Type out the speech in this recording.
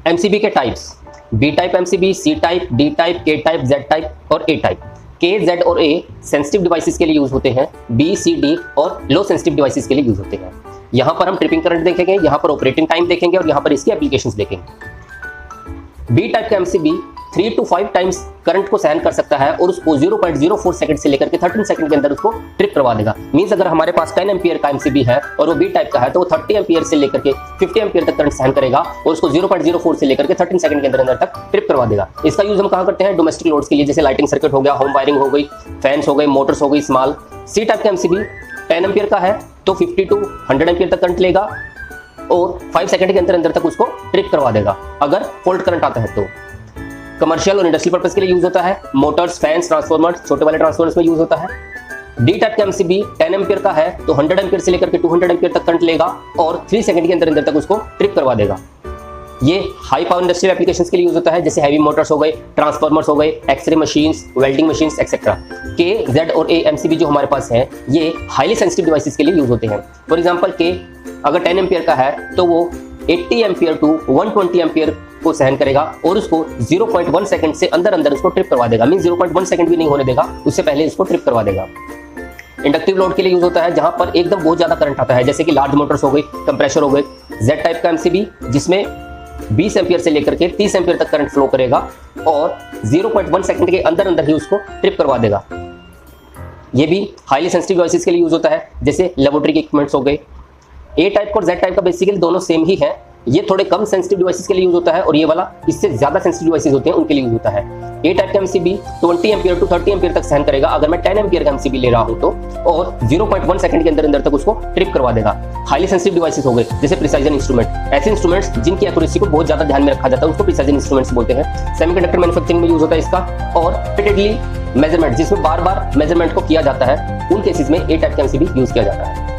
MCB के types, B type MCB, C type, D type, K type, Z type और A type. के, Z और ए sensitive devices के लिए यूज होते हैं, बी, सी, डी और लो सेंसिटिव डिवाइसेस के लिए यूज होते हैं। यहाँ पर हम ट्रिपिंग करंट देखेंगे, यहाँ पर ऑपरेटिंग टाइम देखेंगे और यहाँ पर इसकी एप्लीकेशंस देखेंगे। बी टाइप का एमसीबी 3 to 5 टाइम्स करंट को सहन कर सकता है और उसको 0.04 सेकंड से लेकर के 13 सेकंड के अंदर उसको ट्रिप करवा देगा। मींस अगर हमारे पास 10 एम्पियर का एमसीबी है और वो बी टाइप का है तो वो 30 एम्पियर से लेकर के 50 एम्पियर तक करंट सहन करेगा और उसको 0.04 से लेकर के 13 सेकंड के अंदर तक ट्रिप करवा देगा। इसका यूज हम कहाँ करते हैं? डोमेस्टिक लोड्स के लिए, जैसे लाइटिंग सर्किट हो गया, होम वायरिंग हो गई, फैंस हो गए, मोटर्स हो गई स्मॉल। सी टाइप का एमसीबी 10 एम्पियर का है तो 50 to 100 एम्पियर तक करंट लेगा और 5 सेकंड के अंदर तक उसको ट्रिप करवा देगा अगर फॉल्ट करंट आता है तो। कमर्शियल और इंडस्ट्रियल पर्पस के लिए यूज होता है, मोटर्स, फैंस, ट्रांसफॉर्मर्स, छोटे वाले ट्रांसफॉर्मर्स में यूज होता है। डी टाइप का एमसीबी 10 एम्पियर का है तो 100 एम्पियर से लेकर के 200 एम्पियर तक करंट लेगा और 3 सेकंड के अंदर तक उसको ट्रिप करवा देगा। ये हाई पावर इंडस्ट्रियल एप्लीकेशंस के लिए यूज होता है, जैसे हैवी मोटर्स हो गए, ट्रांसफॉर्मर्स हो गए, X ray machines, welding machines etcetera. K, Z और ए एमसीबी जो हमारे पास है ये हाईली सेंसिटिव डिवाइसेस के लिए यूज होते हैं। फॉर एग्जांपल के अगर 10 एम्पियर का है तो वो 80 एम्पियर टू 120 एम्पियर को सहन करेगा और उसको 0.1 सेकंड से अंदर उसको ट्रिप करवा देगा। मीन 0.1 सेकंड भी नहीं होने देगा, उससे पहले उसको ट्रिप करवा देगा। इंडक्टिव लोड के लिए यूज होता है जहां पर एकदम बहुत ज्यादा करंट आता है, जैसे कि लार्ज मोटर्स हो गई, कंप्रेसर हो गए। जेड टाइप का एमसीबी जिसमें 20 एम्पियर से लेकर के 30 एम्पियर तक करंट फ्लो करेगा और 0.1 सेकंड के अंदर ही उसको ट्रिप करवा देगा। ये भी हाईली सेंसिटिव डिवाइसेस के लिए यूज होता है, जैसे लेबोरेटरी के इक्विपमेंट्स हो गए। ए टाइप और जेड टाइप का बेसिकली दोनों सेम ही है, ये थोड़े कम सेंसिटिव डिवाइसेस के लिए यूज होता है और ये वाला इससे ज्यादा सेंसिटिव डिवाइसेस होते हैं उनके लिए यूज होता है। ए टाइप का एमसीबी 20 एम्पियर टू 30 एम्पियर तक सहन करेगा अगर मैं 10 एम्पियर का एमसीबी ले रहा हूं तो, और 0.1 सेकंड के अंदर तक उसको ट्रिप करवा देगा। हाईली सेंसिटिव डिवाइसेस हो गए जैसे प्रिसाइजन इंस्ट्रूमेंट, ऐसे इंस्ट्रूमेंट्स जिनकी एक्यूरेसी को बहुत ज्यादा ध्यान में रखा जाता है उसको प्रिसाइजन इंस्ट्रूमेंट्स बोलते हैं। सेमीकंडक्टर मैन्युफैक्चरिंग में यूज होता है इसका, और रिपीटेडली मेजरमेंट जिसमें बार बार मेजरमेंट को किया जाता है उन केसेस में ए टाइप का एमसीबी यूज किया जाता है।